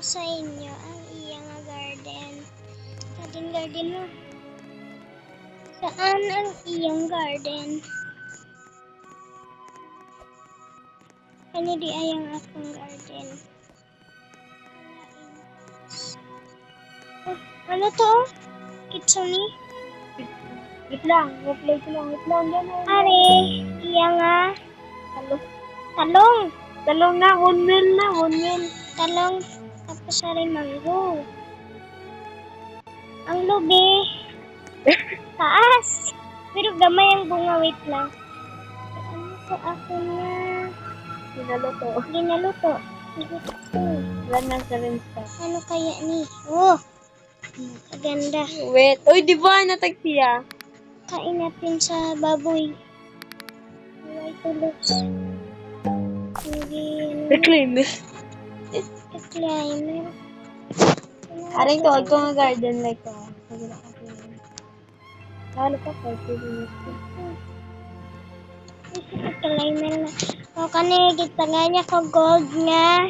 sa inyo ang iyang garden. Garden mo. Saan ang iyang garden? Ano di ayang akong garden? Oh, ano to? Kitsuni? Wait lang, wait lang. Are, iya nga. Talong. Talong. Talong na, 1 mil na, 1 mil. Talong. Tapos are mango. Ang lubi. Taas. Pero gamay ang bunga, wait lang. Ano to ako na? Sinaloto. Ginaluto. Wala na sa rinsa. Ano kaya ni? Oh, kaganda. Wait. Uy, di ba natag siya? Kain natin sa baboy. Huwag tulog. Hindi, Reclaimer. climber. Aring tuwag ko nga garden like ko. Lalo pa ko, Climber na. O kanigit pa nga niya ko gold nga.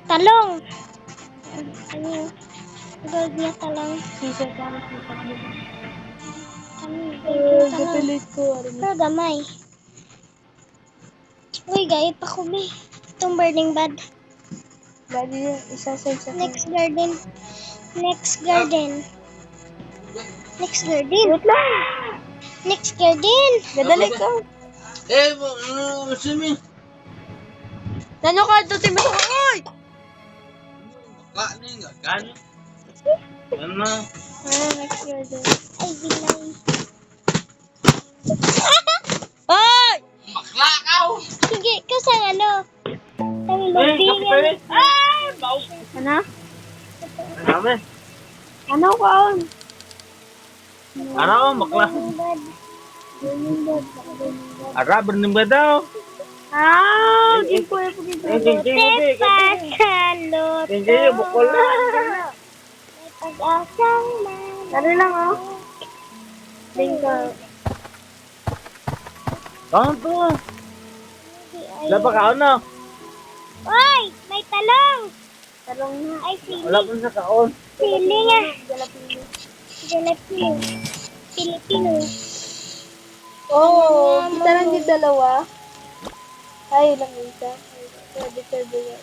Talong. Ano? Gold nga talong. Sisa ka na sisa ka. Kami, gold nga talong. Gapilit ko. Pero gamay. Uy, gait pa ko be. Itong burning bud. Bali yun, isa sa isa. Next garden. Next garden. Next garden. Wait lang. Next garden. Gadali ko. Swimming. Nano ka ito si Maso? Oy! Bakla na yung gagan. Yan na. Next garden. Ay, bilay. Oy! Bakla ka! Sige, kasang ano? Ang lubi nga. Ay! Baw! Ano? Sabi. Ano ko on? Ano? Bakla. Burning bud. Ara, berning ba daw? Ah, di ko yung pagkita. Pasalot. Hindi, bukol na. May pag-asang Dari lang oh. Lingkar. Ano to? Lapa ka ano? Oy, may talong. Talong na. Ay, sili. Wala pa sa kaon. Sili nga. Jalapeno. Jalapeno. Pilipino. Oh, kita lang yung dalawa. Ay, lang isa. Pwede yan.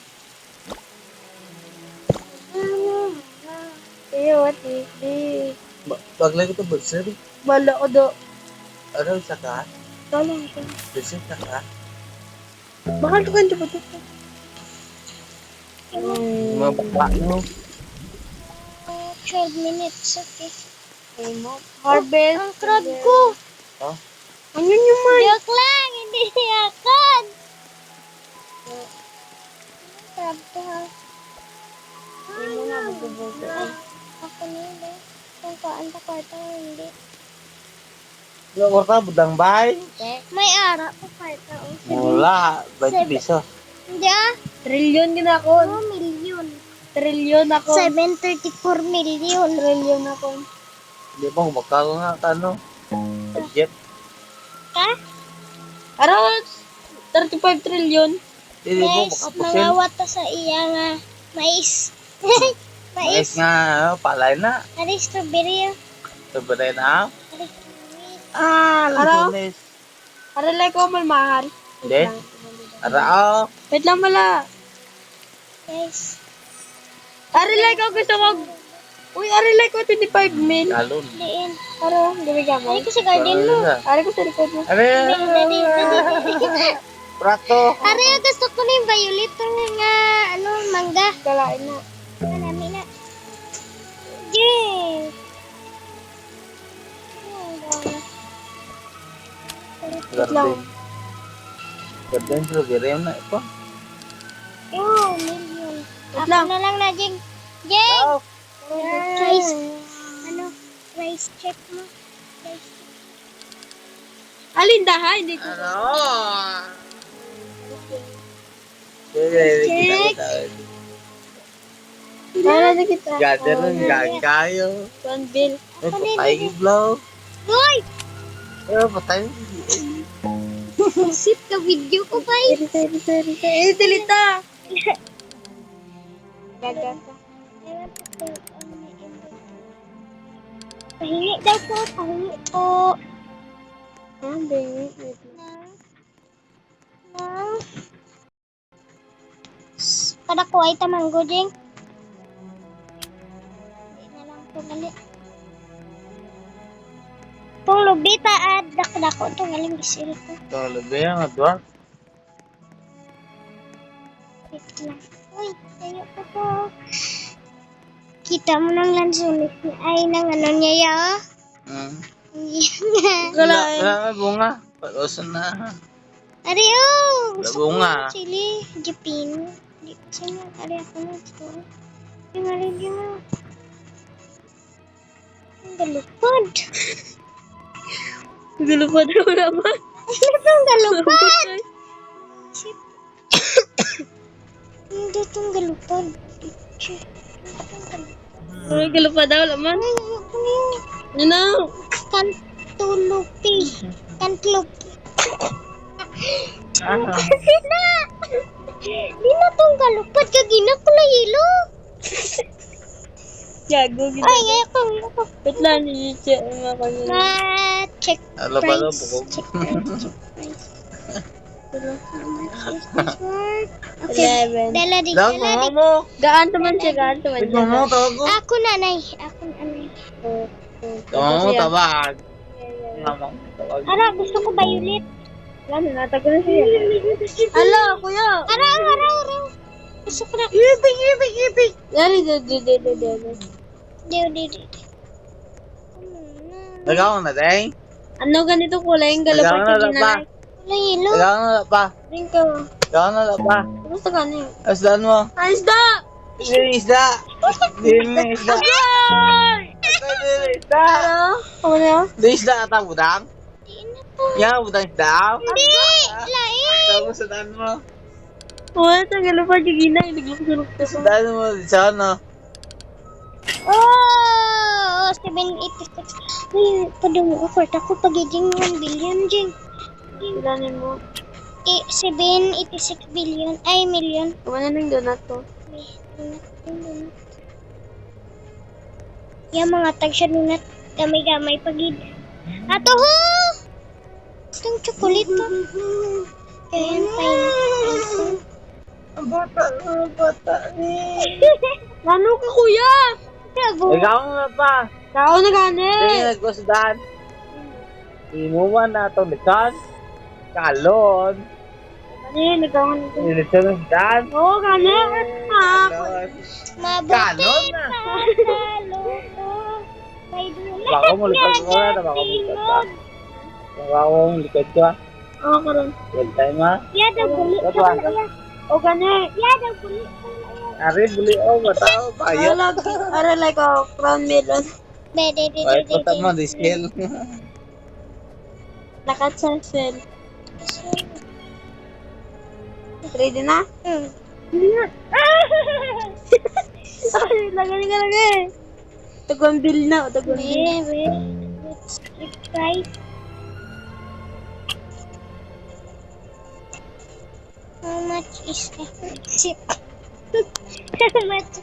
Iyo, what is this? Bagla ko to bersih. Bala ko do. Ano sa ka? Tolong ko. Bersih ka ka? Bakal ko kanto ba ito? Mga bakla mo. 12 minutes, okay. Harvest. Ang crab ko. Ha? Ano yung man? Joke lang, hindi yakad. Crab to ha. Hindi mo na magbubuga. Ay, ako nila. Kung kaan pa kwarta o hindi. Yung kwarta, budang bahay. May ara pa kwarta o. Wala, 20 piso. Hindi ah. Trillion din ako. 2 million. Trillion ako. 734 million. Trillion ako. Hindi mo, magkano nga ka, ano? Budget. Ha? Around 35 trillion. Hindi mo, Guys, makapusin. mga wata sa iya nga. Mais. Mais Mais. nga, ano, palay na. Ari strawberry ah. Sabaday na. Ari strawberry. Ah, Lunes. Aralay ko mahal. Hindi. Ara, Wait lang mala. Guys. Aralay ko gusto ko. Uy, aralay ko 25 mil. kalon. Diin. Aro, gawin ka mo. Ari ko sa garden mo. Ari ko sa likod mo. Ari, Dali. prato. Ari, gusto ko na yung violet nga, ano, mangga. Kalain na. Marami na. Yay! Wait lang. Garden, strawberry na ito. Oh, million. Wait Ako lang. na lang na, Jing. Jing! Oh, Rice. Ano? Rice check mo. Rice check. Alin ha? Hindi ko. ano? Check. Wala na kita. Gather ng gagayo. 1 bill. Ay, patay yung blow. Uy! Ay, patay. Sip ka video ko ba? Sorry. Eh, delete Gaga ka. Ewan ko kung ano may inventory. Pahingi daw po, pahingi po. Ah, baby. Wait lang. Nang kada ko ay tamanggo ding. Hindi na lang po gali. Kung lubita at dako to galing bisil ko. Ito, labi ang adwa. Wait lang. Uy, tayo ko po. Kita mo ng lansunis niya ay nang ano niya ya. Wala na bunga. Pag-usan na. Ari oh, Wala gusto bunga. ko chili, Japin. Di sino ari ako na ito. Di maligya mo. Ang galupad. Galupad raw naman. Ano itong galupad? Shit. Hindi itong galupad. Shit. Ay, galupad daw naman. Ay, ayoko na yun. Ano na? Kantulupi. Kantulupi. Ah, Sina! Di na itong galupad. Kagina ko na hilo. Gago, gina. Ay, ayoko. Wait lang, check mo ako nila. Check Ala pala, price. bukog. Check price. Check price. How much is this worth? Okay. 11. Dala di. Lang, mga mo. Gaan naman siya, gaan naman Ito mo, tawag ko. Ako nanay. Ako nanay. Ito mo, tabag. Mamang tawag. Ara, gusto ko violet. Ano, natago na siya. Ala, kuya. Ara. Gusto ko na. Ibig. Yari, dede. Di. Nagawa na, day. Ano ganito kulay yung galupad Nagawa na, sa pa. ginanay? Wala yelo. Nagawa na, pa. Ring ka. Nagawa na, pa. Gusto ka na yun. Asdan mo. Ay, isda! Hindi may isda. Hindi may isda. Hindi may isda. Ano? Ano na yun? Hindi isda ata budang. Di na to. Yan, budang isda. Hindi. Lain. Tapos sadan mo. Wala sa galupad yung ginay. Naglupsulok ka sa. Sadan mo, sa ano. Oh, 786. Uy, padung offer ako pagiging 1 billion, Jing. Ilanin mo. 786 billion. Ay, million. Kumana ng donut to. Yung mga tag siya nunat. Gamay-gamay pagid. Ato ho! Itong chocolate to. Kaya yan, fine. Ang bata ni. Ano ka, kuya? Bravo. Ikaw nga pa. Tao na gani. Hindi nagkusdan. Inuman na itong likan. Kalon. Gani, nagawa nito. Ilito ng dan. Oo, gani. Ah, Kalon. Mabuti Kalon na. pa sa luto. May dulat Baka mo likod ko na. Baka mo likod ka. Baka mo likod ka. oo ka rin. Good time ha. Yadaw guli. Ito ang O gani. Yadaw guli. Ari buli o matao payo. Ara like a crown melon. Bede. Ay puta mo di skill. Lakat sa cell. Ready na? Ay, lagay ka lagi. Tagwambil na. Tagwambil. Let's try. How much is it? How much?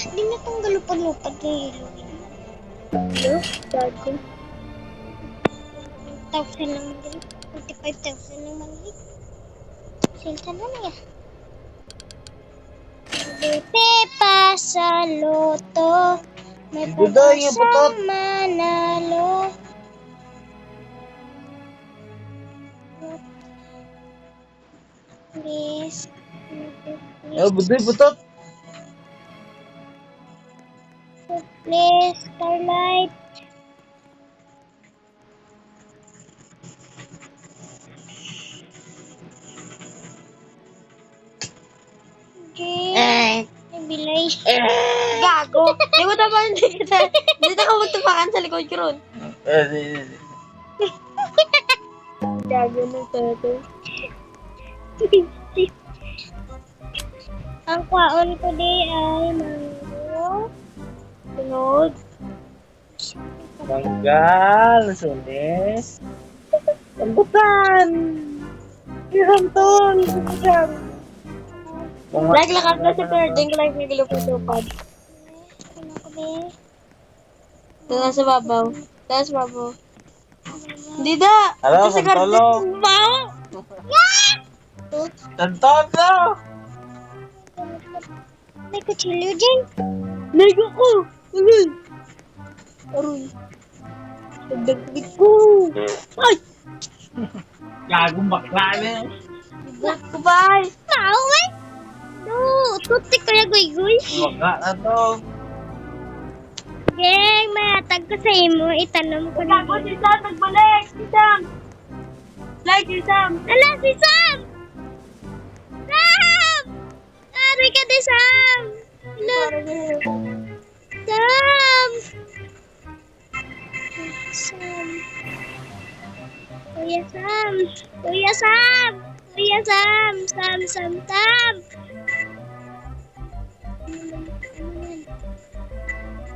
Di na itong galupad-lupad na ilog. Hello? Gago. 1,000 lang din. 45,000 lang mali. Silta na niya. Buti pa sa loto. May Budoy, yung putot. pag-asang manalo. Please. Oh, budoy putot. Please, Starlight. Jay. Bilay. Gago. Di mo tapan. Hindi na ka magtapakan sa likod ko ron. Gago na tato. Ang kwaon ko di ay mango. Sunod. Manggal, sunis. Rambutan. Rambutan. Like lakas na si Perding, like may lupad-lupad. Ano ko be? Tala sa babaw. Tala sa babaw. Dida! Hello, Ito sa Santolo. garden. Baho! Santolo! May kutsilyo dyan. Ligo ko! Aroy! Aroy. Nagdagdag ko. Ay! Gagong bakla na. Ibot ko ba? Tao eh. No, tutik ko na guy-guy. Bakla na to. Geng, mayatag ko sa imo. Itanong ko na. Gago si Sam! Nagbalik! Si Sam! Like si Sam! Ala, si Sam! Sam! Ari ka di, Sam! Ala, Sam! Sam. Kuya Sam! Kuya Sam! Kuya Sam! Sam, Sam, Sam!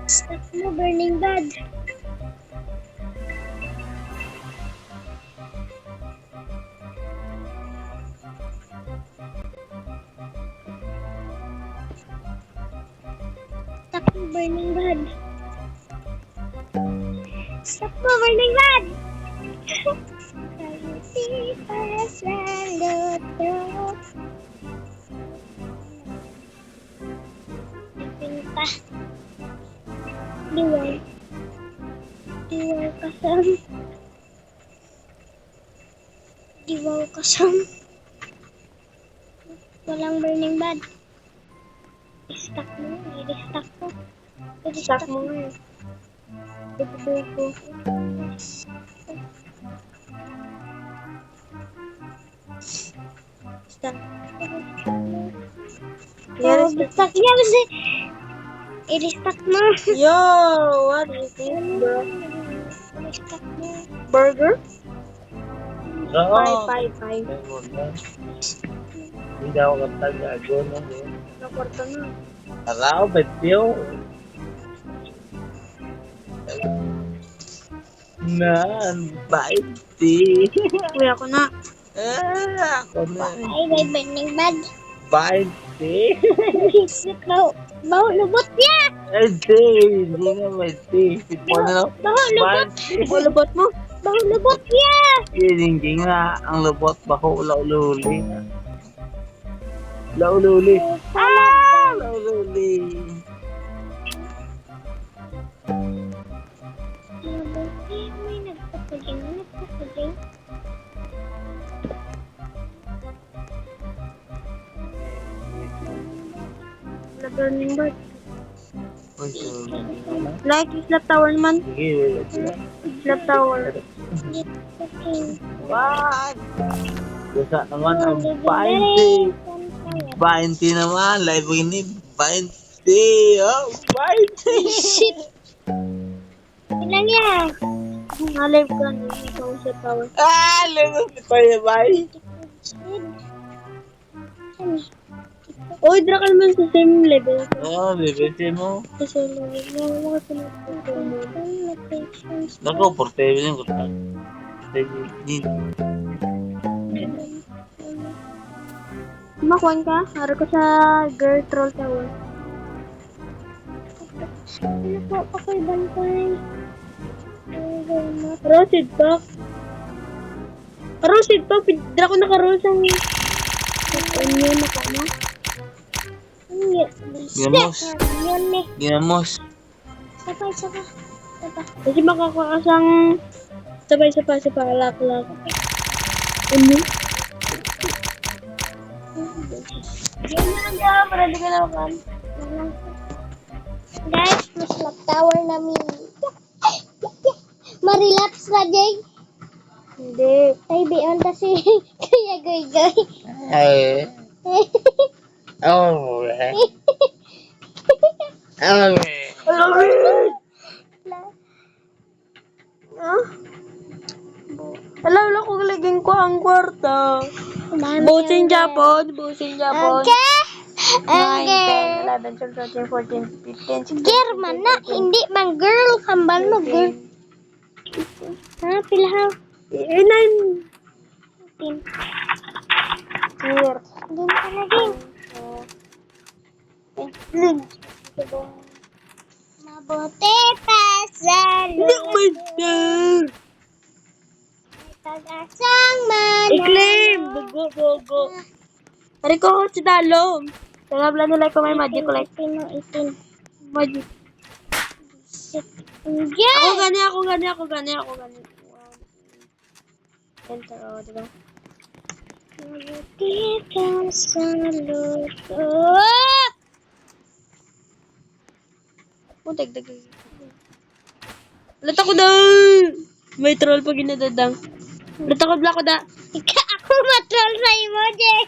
Stop mo, burning bad. Stop mo, burning bad. Stop mo, burning bad! Pinta. Diwal. Diwal kasam. Diwal kasam. Walang burning bad. I-stack mo. I-stack mo. Stack mo nga eh. Ito ko. Stack. Oh, i-stack niya kasi. I-stack mo. Yo! What is this, bro? I-stack mo. Burger? Oo. Five. Hindi daw katag gago no. Nakwarta na. Araw, betyo. Nan, baiti. Kuya ko na. Ako na. Ay, may burning bad. Baiti. Isip mo. Baho lubot niya. Hindi nga baiti. Sipo na. Baho lubot. Baiti. Ulubot mo? Baho lubot niya. Hindi nga. Ang lubot bako laululi. Laululi. Laululi. May nagpapaling. The burning bird. Uy, sorry. Like, slap tower naman. Sige, wait lang. Slap tower. What? Bisa naman ang 20. 20 naman. Live ini 20. Oh, 20. Shit. Ilan yan? Nalive ka na. Ikaw sa tower. Ah, lumos pa yung bay. Oy, Drakal man sa same level. Oh, bibisi mo. Kasi level. Nawala ka na. Naku, portable yung kutak. Makuhan ka? Haro ko sa girl troll tower. Ano po ako'y bantay? Rosid pa. Rosid pa. Dra ko nakaroon sa... Ano yun ako mo? Ginamos. Yun eh. Ginamos. Sabay. Kasi makakakasang... Sabay sa lak-lak. Ano? Diyan na lang ka. Para di ka na makan. Guys, mas lap tower namin. Marilaps na, Jay. Hindi. Ay, beyond kasi kaya goy-goy. Ay. Oh, eh. Oh, eh. Alam ko laging ko ang kwarta. Busing Japon. Okay. 9, 10, 11, 12, 13, 14, 15, 16, German na, hindi man girl. Kambal mo, girl. Ha, pilahaw. 9. 10. Here. Doon ka na din. Mabuti pa sa luto. Pag-asang I-claim! manalo. Go. Tari ko si Dalong. Tagabla nila ko may magic ulit. 18. Magic. Yes! Ako gani. Enter, diba? Mabuti pa sa luto. Dagdag. Lata ko daw! May troll pag ginadadang. Lata ko ko da. Ako matrol sa imo, Jay.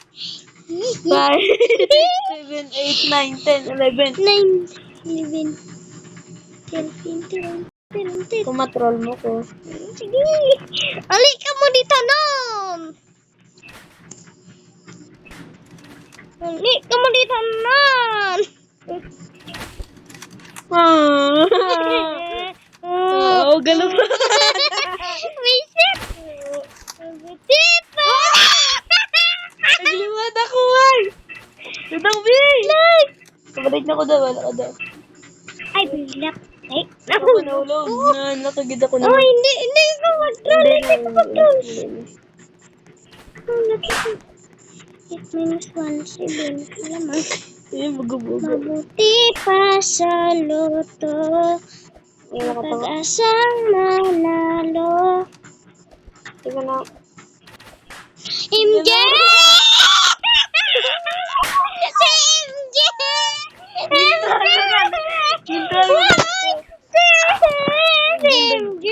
5, 6, 7, 8, 9, 10, 11. 9, 11, 13. Kung matroll mo ko. Sige. Ali ka mo dito, nom. Ali ka mo dito, nom. Oh, galo pa. Wisit. Wisit pa. Nagliwat ako, ay. Tutang B. Kabalik na ko daw, wala ko daw. Ay, bilak. Ay, Ako nahulog. Nakagid ako na. Oh, hindi ko mag-troll. Hindi ko mag-troll. 8 minus 1, 7. Alamang. Bugo-bugo. Mabuti pa sa luto. Pag-asang manalo. Tingnan na. MJ! Si MJ! Si MJ!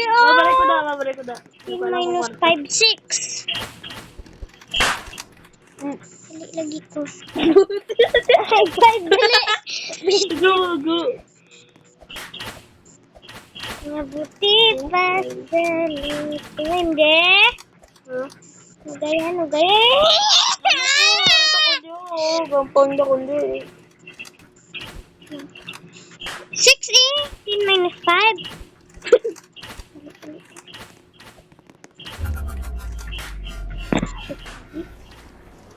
Mabalik ko da. 10 minus 5, 6. Dali lagi ko. 5, dali. Go. Mabuti pa sa luto. MJ! Nugaya. Gampang na kundi. 6 10 minus 5.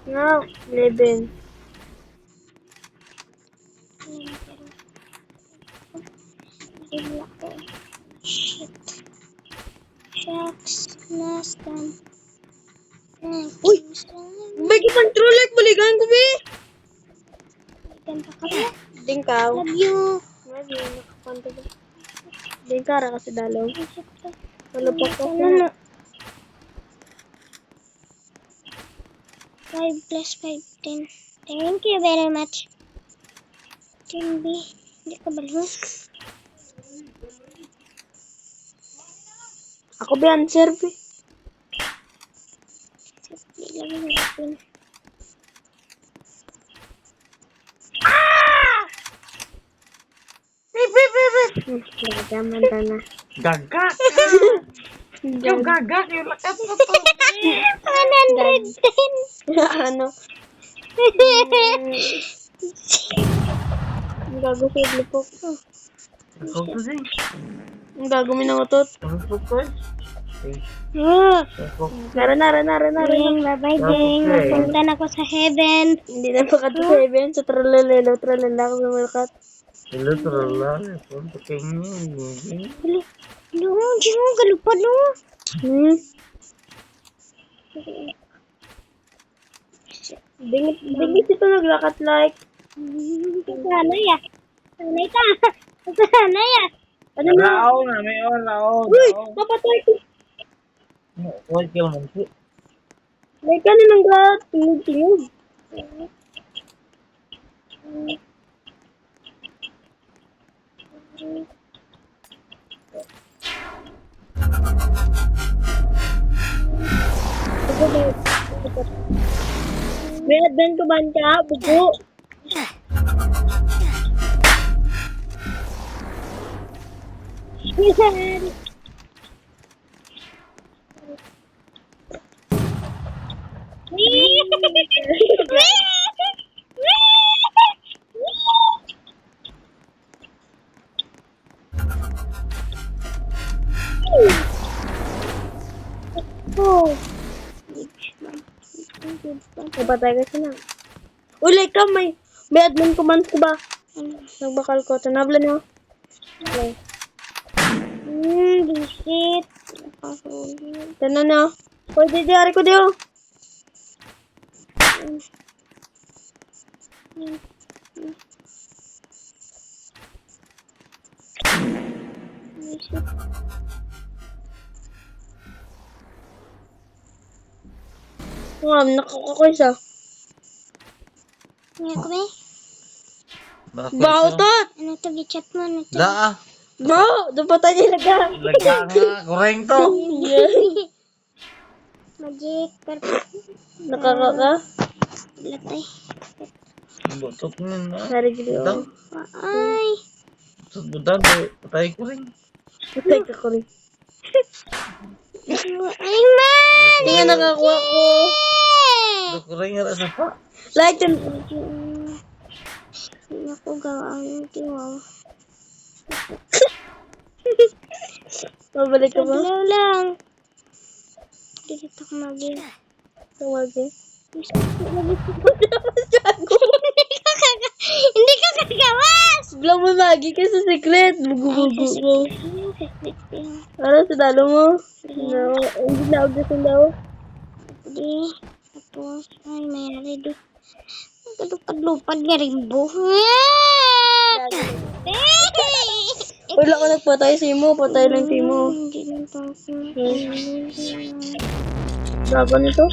No, 11. Shit. Shucks. Nastan. Uy! May control like buligan ko, be. Ganda ka ba? Dingkaw. Love you. Nakapanta ba? Dingkara kasi dalaw. Wala pa ko. Ano? 5 plus 5, 10. Thank you very much. 10B. Hindi ka balo. Ako ba answer, be? Hindi lang natin. Nagdaman na. Gagak! Yung gagak, yung lakas mo to. 110. Ano? Ang gago sa iblipok. Ako to din. Ang gago minutot. Ako to. Nara. Ding, bye-bye, Ding. Magpunta na ako sa heaven. Hindi na makato sa event. Sa tralala ako na malakat. Hello, trolla. Punta kayo niyo. Ano, Diyo, galupad no. Dingit ito naglakat like. Sanay ah. Sanay ka. Sanay ah. Ano na? Raon na, may raon. Uy! Mapatay ko. Huwag kayo naman po. May ka na nang tingog. May advent ko ba ka? Bugo. Oh. Napatay ka siya na. Uli ka, may admin command ko ba? Nagbakal ko. Tanabla niyo. Okay. Bisit. Nakahuli. Tanan niyo. Hoy, di ari ko diyo. Bisit. Nakakukoy sa. Ngayon ko ba? Bautot! Ano to? Gichat mo? Ano to? Da, Bro, doon pa tayo laga. laga nga, kureng to. Magic. Perfect. Nakakaka. Latay. Butot mo na. Sorry, Gilio. Ito, Ay. butot butot, patay kureng. Patay ka ko rin. Ay, man! Hindi nga nakakuha ko. Ito kureng nga sa pa. Like them. Hindi ako gawaan. Wow. Mabalik ka ba? Paglaw lang. Dito ko mag-in. Tawagin. Hindi ka kagawas! Blang mo magi ka sa secret. Bugu-bugu ko. Ano, sinalo mo? No, hindi na ako gusto daw. Hindi. Tapos, ay, mayari doon. Kalupad-lupad nga rin po. Wala ko nagpatay sa imo. Patay lang sa imo. Hindi na pa ako. Laban ito.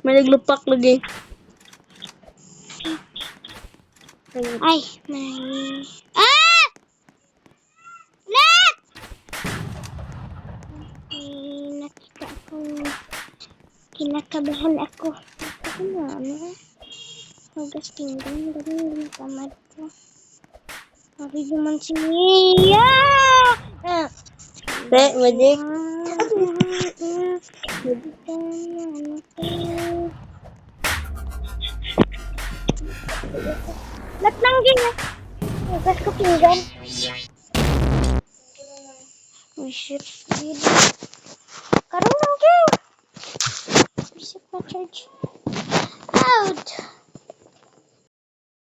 May naglupak lagi. Ay, may... Ah! Let! Ay, nakita ako. Kinakabahan ako. Ako na, ano? Hugas tinggan. Ganun yung tamad ko. Sabi naman si Mia! Te, magic. Ba't lang ganyan? Hugas ko pinggan. Oh shit. Karoon lang ganyan. Isip na charge. Out!